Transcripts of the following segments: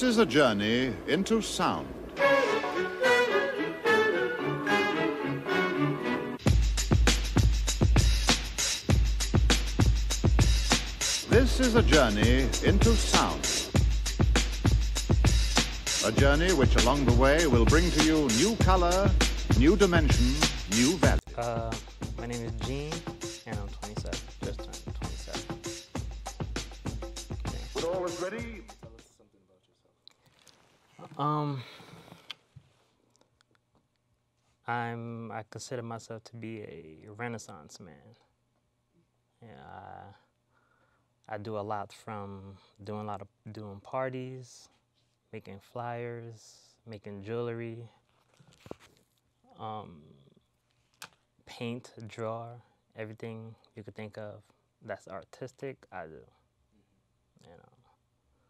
This is a journey into sound. This is a journey into sound. A journey which along the way will bring to you new color, new dimension, new value. My name is Gene, and I'm 27. Just turned 27. When all is ready, Tell us something about yourself. I consider myself to be a Renaissance man. Yeah, I do a lot from doing parties, making flyers, making jewelry, paint, draw, everything you could think of that's artistic, I do. You know,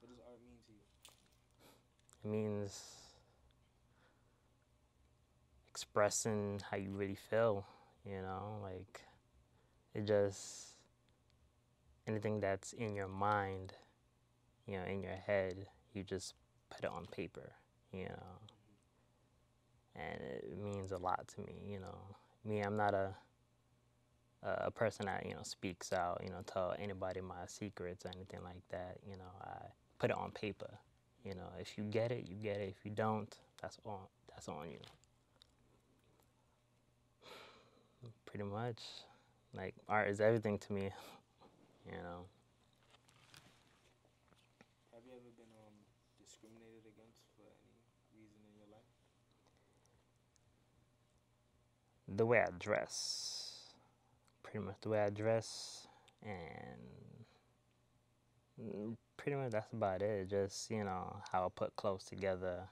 What does art mean to you? it means expressing how you really feel, you know, like it just, anything that's in your mind, you know, in your head, you just put it on paper, you know, and it means a lot to me, you know. Me, I'm not a person that, you know, speaks out, you know, tell anybody my secrets or anything like that, you know. I put it on paper, you know. If you get it, you get it. If you don't, that's on you. Pretty much, like, art is everything to me, you know. Have you ever been discriminated against for any reason in your life? The way I dress, pretty much the way I dress, and pretty much that's about it. Just, you know, how I put clothes together,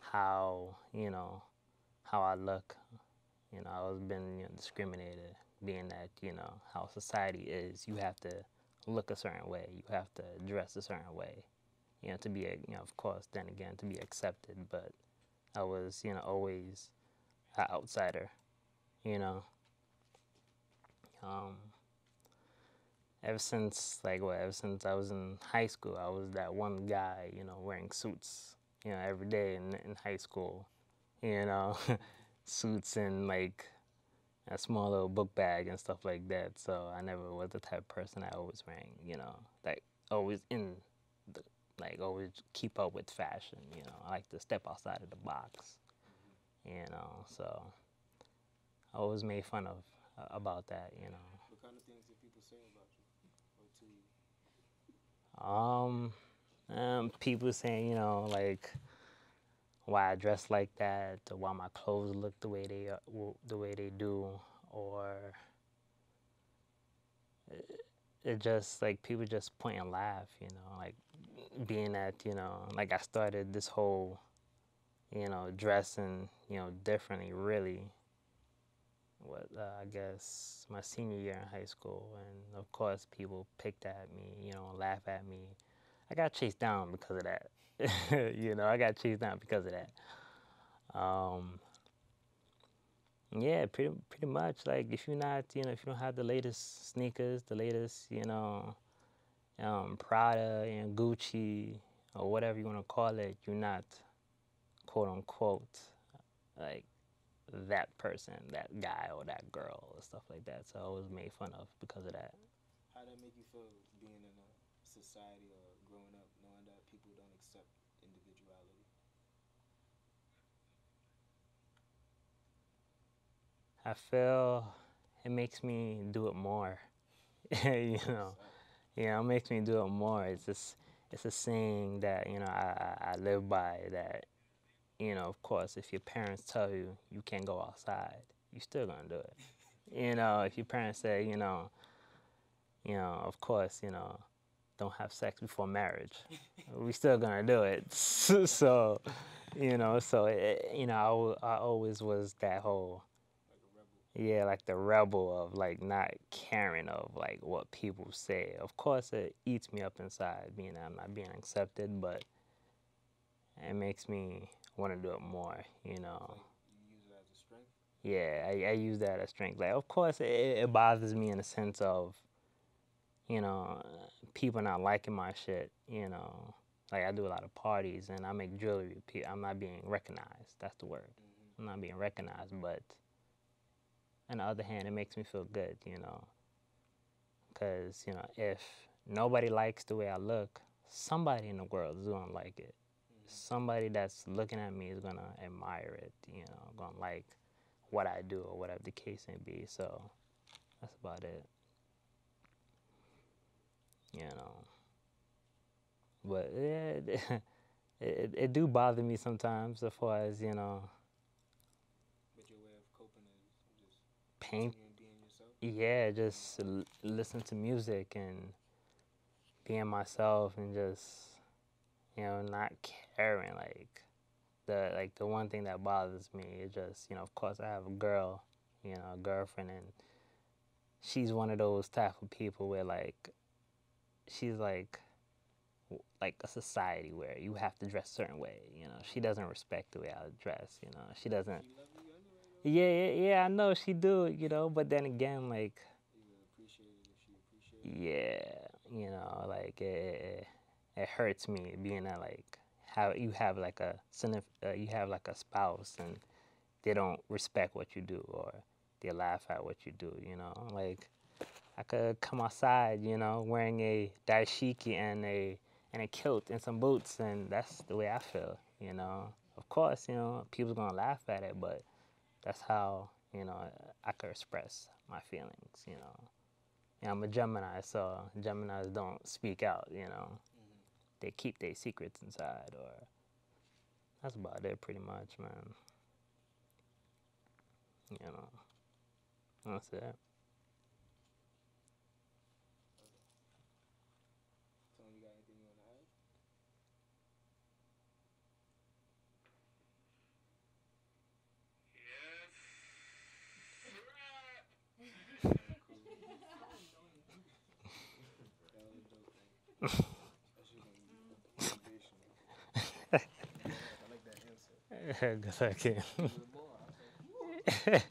how, you know, how I look. You know, I was been, you know, discriminated, being that, you know, how society is. You have to look a certain way. You have to dress a certain way, you know, to be, you know, of course, then again, to be accepted. But I was, you know, always an outsider, you know. Ever since I was in high school, I was that one guy, you know, wearing suits, you know, every day in high school, you know, suits and like a small little book bag and stuff like that. So I never was the type of person that always wearing, you know, like always like always keep up with fashion, you know. I like to step outside of the box, you know. So I always made fun of about that, you know. What kind of things do people say about you or to you? People saying, you know, like why I dress like that, or why my clothes look the way they do, or it just like people just point and laugh, you know, like being that, you know, like I started this whole, you know, dressing, you know, differently, really. I guess my senior year in high school, and of course people picked at me, you know, laugh at me. I got chased down because of that. You know, I got chased down because of that. Yeah, pretty much. Like if you're not, you know, if you don't have the latest sneakers, the latest, you know, Prada and Gucci or whatever you want to call it, you're not, quote unquote, like that person, that guy or that girl or stuff like that. So I was made fun of because of that. How did that make you feel being in a society or growing up knowing that people don't accept individuality? I feel it makes me do it more. You know, it makes me do it more. It's a saying that, you know, I live by, that, you know, of course, if your parents tell you you can't go outside, you still gonna do it. You know, if your parents say, you know, of course, you know, don't have sex before marriage, we still gonna do it. So, you know, you know, I always was that whole, Like a rebel? yeah, like the rebel of like not caring of like what people say. Of course, it eats me up inside, being that I'm not being accepted, but it makes me want to do it more, you know. Like you use it as a strength? Yeah, I use that as strength. Like, of course, it bothers me in the sense of, you know, people not liking my shit, you know. Like I do a lot of parties and I make jewelry. I'm not being recognized. That's the word. I'm not being recognized, but on the other hand, it makes me feel good, because if nobody likes the way I look, somebody in the world is gonna like it. Somebody that's looking at me is gonna admire it, gonna like what I do or whatever the case may be. So that's about it, you know. But yeah, it do bother me sometimes, as far as But your way of coping is just pain. continuing being yourself. Yeah, just listen to music and being myself and just not caring. The one thing that bothers me is just of course I have a girl, a girlfriend, and she's one of those type of people where she's like a society where you have to dress a certain way. She doesn't respect the way I dress. She doesn't. She love you anyway, though. Yeah, I know she do. But then again, like, You would appreciate it if she appreciated it. yeah, it hurts me being that like how you have like you have like a spouse and they don't respect what you do, or they laugh at what you do. Like I could come outside, wearing a dashiki and a kilt and some boots, and that's the way I feel. Of course, people's gonna laugh at it, but that's how I could express my feelings. I'm a Gemini, so Geminis don't speak out. They keep their secrets inside, or that's about it, pretty much, man. That's it. Tony, you got anything you want to add? Cool. That was a dope thing. Especially when you motivational. I like that answer. Good luck. A little more. I was like,